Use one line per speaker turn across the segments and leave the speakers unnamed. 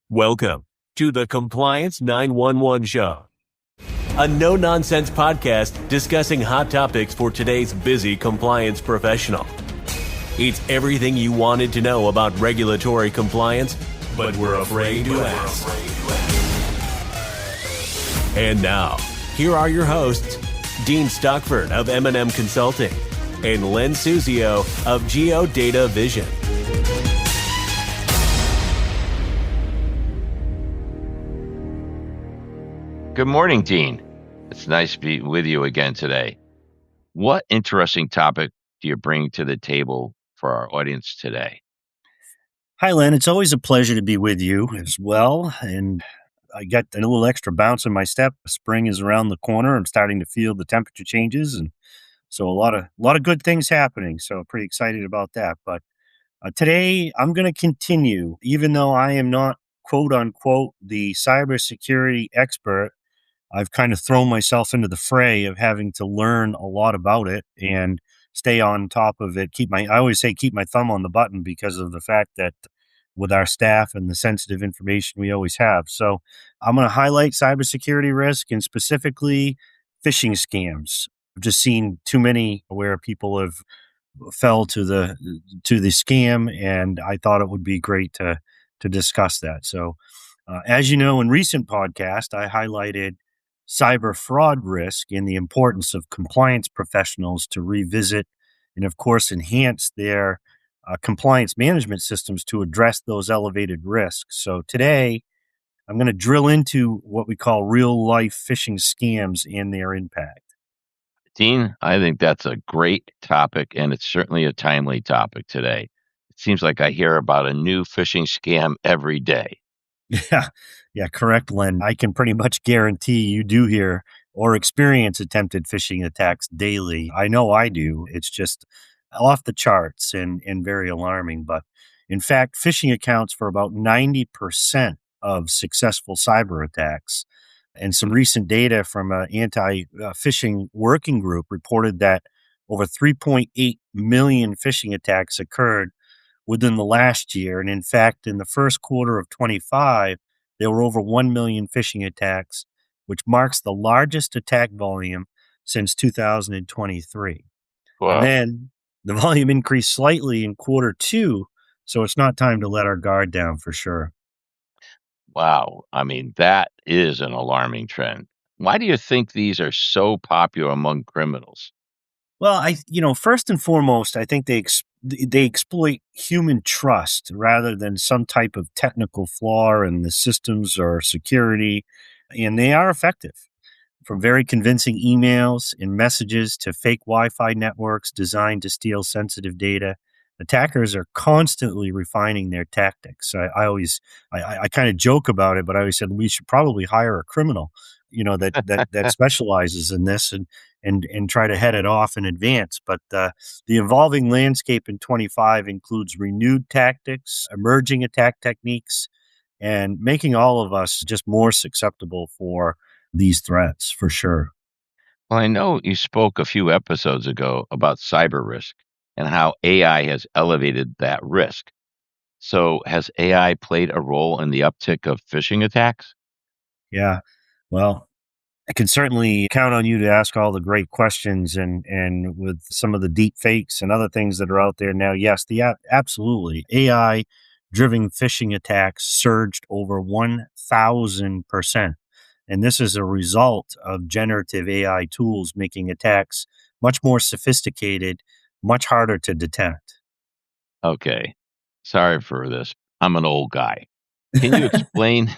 Welcome to the Compliance 911 Show, a no-nonsense podcast discussing hot topics for today's busy compliance professional. It's everything you wanted to know about regulatory compliance, but we're afraid to ask. And now, here are your hosts, Dean Stockford of M&M Consulting and Len Suzio of GeoData Vision.
Good morning, Dean. It's nice to be with you again today. What interesting topic do you bring to the table for our audience today?
Hi, Len. It's always a pleasure to be with you as well. And I got a little extra bounce in my step. Spring is around the corner. I'm starting to feel the temperature changes, and so a lot of good things happening. So I'm pretty excited about that. But today I'm going to continue, even though I am not quote unquote the cybersecurity expert. I've kind of thrown myself into the fray of having to learn a lot about it and stay on top of it. I always say keep my thumb on the button because of the fact that with our staff and the sensitive information we always have. So I'm going to highlight cybersecurity risk and specifically phishing scams. I've just seen too many where people have fell to the scam, and I thought it would be great to discuss that. So, as you know, in recent podcast, I highlighted cyber fraud risk and the importance of compliance professionals to revisit and, of course, enhance their compliance management systems to address those elevated risks. So today, I'm going to drill into what we call real life phishing scams and their impact.
Dean, I think that's a great topic, and it's certainly a timely topic today. It seems like I hear about a new phishing scam every day.
Yeah, correct, Len. I can pretty much guarantee you do hear or experience attempted phishing attacks daily. I know I do. It's just off the charts and very alarming. But in fact, phishing accounts for about 90% of successful cyber attacks. And some recent data from an anti-phishing working group reported that over 3.8 million phishing attacks occurred within the last year. And in fact, in the first quarter of 25, there were over 1 million phishing attacks, which marks the largest attack volume since 2023. And
Well,
then the volume increased slightly in quarter two. So it's not time to let our guard down for sure.
wow. I mean, that is an alarming trend. Why do you think these are so popular among criminals?
Well, first and foremost, I think they exploit human trust rather than some type of technical flaw in the systems or security, and they are effective. From very convincing emails and messages to fake Wi-Fi networks designed to steal sensitive data, attackers are constantly refining their tactics. I kind of joke about it, but I always said we should probably hire a criminal, that specializes in this and try to head it off in advance. But the evolving landscape in 25 includes renewed tactics, emerging attack techniques, and making all of us just more susceptible for these threats for sure.
Well, I know you spoke a few episodes ago about cyber risk and how AI has elevated that risk. So, has AI played a role in the uptick of phishing attacks?
Yeah. Well, I can certainly count on you to ask all the great questions and with some of the deep fakes and other things that are out there now. Yes, absolutely. AI driven phishing attacks surged over 1,000%. And this is a result of generative AI tools making attacks much more sophisticated, much harder to detect.
Okay. Sorry for this. I'm an old guy. Can you explain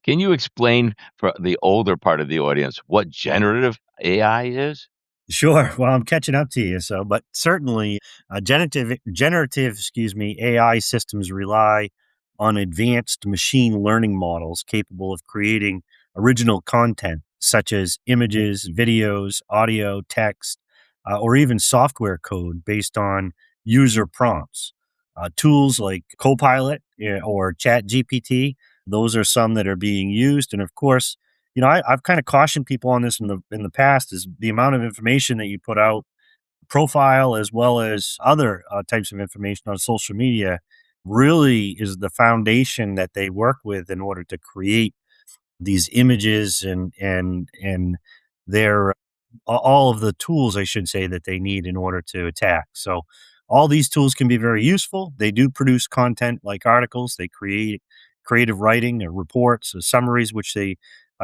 can you explain for the older part of the audience what generative AI is?
Sure. Well, I'm catching up to you. So, but certainly, AI systems rely on advanced machine learning models capable of creating original content such as images, videos, audio, text, or even software code based on user prompts. Tools like Copilot or ChatGPT, those are some that are being used, and of course, I've kind of cautioned people on this in the past is the amount of information that you put out, profile as well as other types of information on social media really is the foundation that they work with in order to create these images and their all of the tools, I should say, that they need in order to attack. So all these tools can be very useful. They do produce content like articles. They create creative writing, reports, summaries, which they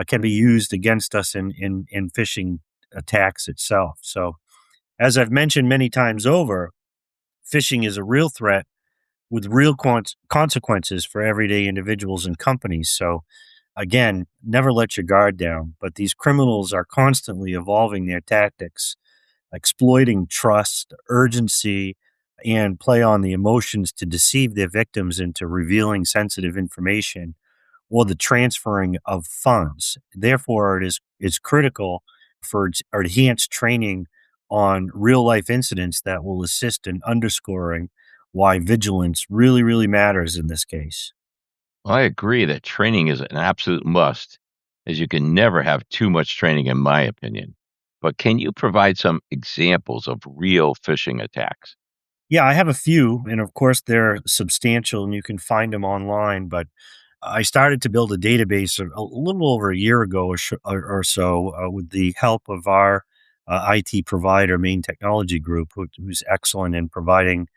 can be used against us in phishing attacks itself. So as I've mentioned many times over, phishing is a real threat with real consequences for everyday individuals and companies. So again, never let your guard down. But these criminals are constantly evolving their tactics, exploiting trust, urgency, and play on the emotions to deceive their victims into revealing sensitive information or the transferring of funds. Therefore, it's critical for enhanced training on real life incidents that will assist in underscoring why vigilance really, really matters in this case.
I agree that training is an absolute must, as you can never have too much training, in my opinion. But can you provide some examples of real phishing attacks?
Yeah, I have a few, and of course they're substantial, and you can find them online. But I started to build a database a little over a year ago or so with the help of our IT provider, Main Technology Group, who's excellent in providing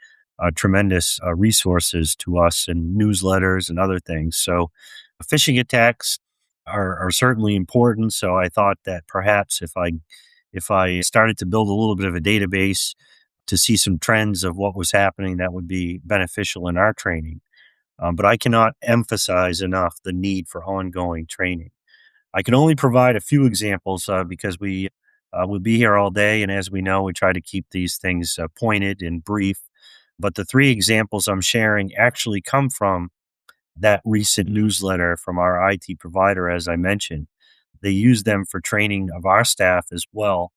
tremendous resources to us and newsletters and other things. So, phishing attacks are certainly important. So, I thought that perhaps if I started to build a little bit of a database to see some trends of what was happening, that would be beneficial in our training. But I cannot emphasize enough the need for ongoing training. I can only provide a few examples because we will be here all day. And as we know, we try to keep these things pointed and brief. But the three examples I'm sharing actually come from that recent newsletter from our IT provider, as I mentioned. They use them for training of our staff as well.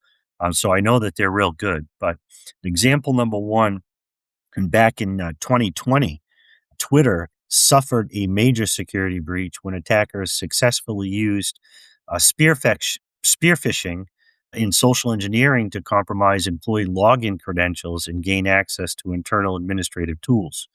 So I know that they're real good. But example number one, and back in 2020, Twitter suffered a major security breach when attackers successfully used spear phishing in social engineering to compromise employee login credentials and gain access to internal administrative tools.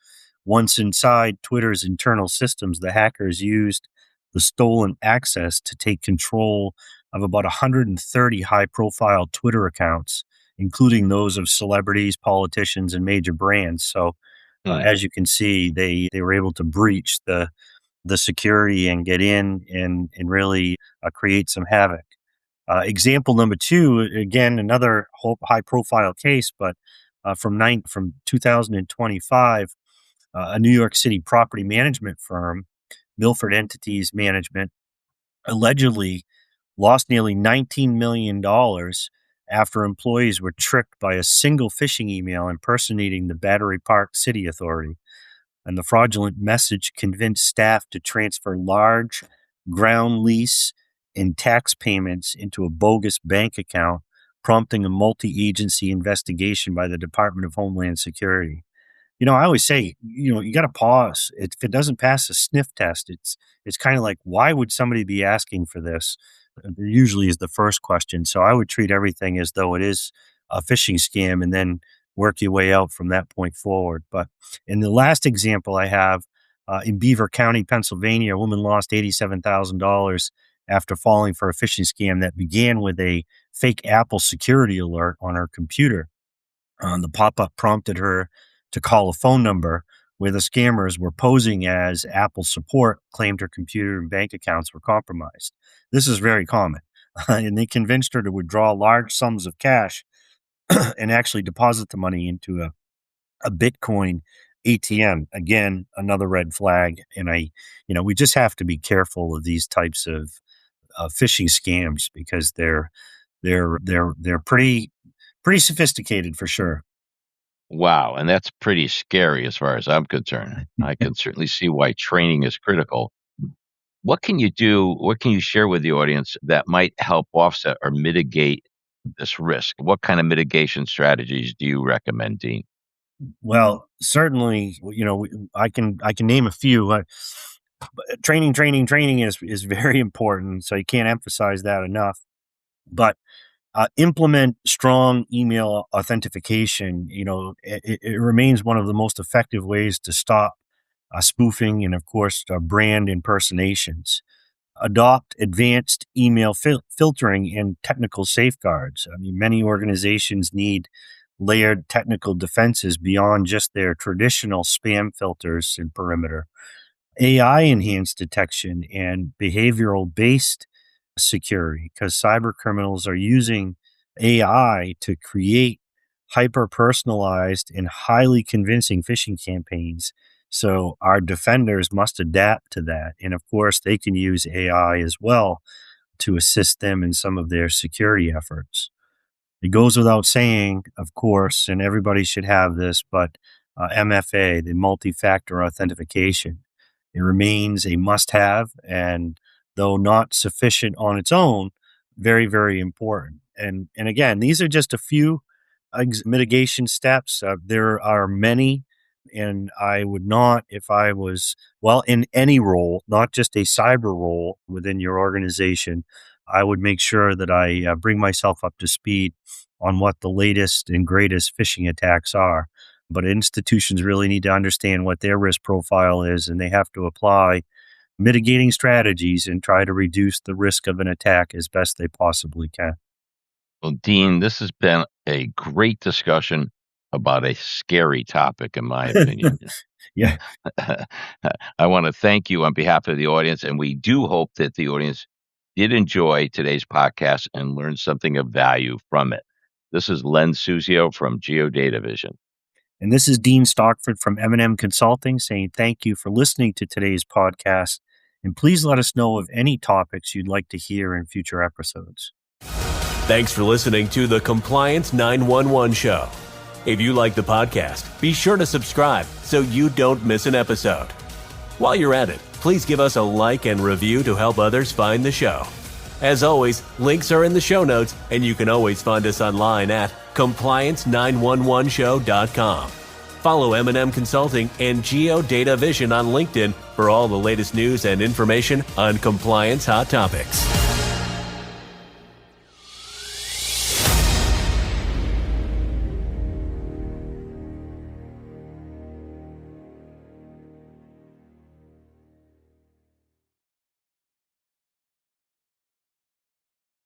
Once inside Twitter's internal systems, the hackers used the stolen access to take control of about 130 high profile Twitter accounts, including those of celebrities, politicians, and major brands. So,
Hmm.
as you can see, they were able to breach the security and get in and really create some havoc. Example number two, again, another high profile case, but from 2025, a New York City property management firm, Milford Entities Management, allegedly lost nearly $19 million after employees were tricked by a single phishing email impersonating the Battery Park City Authority. And the fraudulent message convinced staff to transfer large ground lease and tax payments into a bogus bank account, prompting a multi agency investigation by the Department of Homeland Security. I always say, you got to pause. If it doesn't pass a sniff test, it's kind of like, why would somebody be asking for this? Usually is the first question. So I would treat everything as though it is a phishing scam, and then work your way out from that point forward. But in the last example I have in Beaver County, Pennsylvania, a woman lost $87,000 after falling for a phishing scam that began with a fake Apple security alert on her computer. The pop up prompted her to call a phone number where the scammers were posing as Apple support, claimed her computer and bank accounts were compromised. This is very common. And they convinced her to withdraw large sums of cash and actually deposit the money into a Bitcoin ATM. Again, another red flag. And we just have to be careful of these types of phishing scams because they're pretty sophisticated for sure.
Wow, and that's pretty scary as far as I'm concerned. I can certainly see why training is critical. What can you do? What can you share with the audience that might help offset or mitigate this risk? What kind of mitigation strategies do you recommend, Dean?
Well, certainly, I can name a few. Training is very important, so you can't emphasize that enough. But implement strong email authentication. It remains one of the most effective ways to stop spoofing, and of course, brand impersonations. Adopt advanced email filtering and technical safeguards. I mean, many organizations need layered technical defenses beyond just their traditional spam filters and perimeter. AI enhanced detection and behavioral based security, because cyber criminals are using AI to create hyper personalized and highly convincing phishing campaigns. So our defenders must adapt to that. And of course, they can use AI as well to assist them in some of their security efforts. It goes without saying, of course, and everybody should have this, but MFA, the multi-factor authentication, it remains a must-have, and though not sufficient on its own, very, very important. And again, these are just a few mitigation steps. There are many, and I would not, if I was, well, in any role, not just a cyber role within your organization, I would make sure that I bring myself up to speed on what the latest and greatest phishing attacks are. But institutions really need to understand what their risk profile is, and they have to apply mitigating strategies and try to reduce the risk of an attack as best they possibly can.
Well, Dean, this has been a great discussion about a scary topic, in my opinion.
Yeah.
I want to thank you on behalf of the audience, and we do hope that the audience did enjoy today's podcast and learn something of value from it. This is Len Suzio from Geodata Vision.
And this is Dean Stockford from M&M Consulting saying thank you for listening to today's podcast. And please let us know of any topics you'd like to hear in future episodes.
Thanks for listening to the Compliance 911 Show. If you like the podcast, be sure to subscribe so you don't miss an episode. While you're at it, please give us a like and review to help others find the show. As always, links are in the show notes, and you can always find us online at compliance911show.com. Follow M&M Consulting and Geodata Vision on LinkedIn for all the latest news and information on compliance hot topics.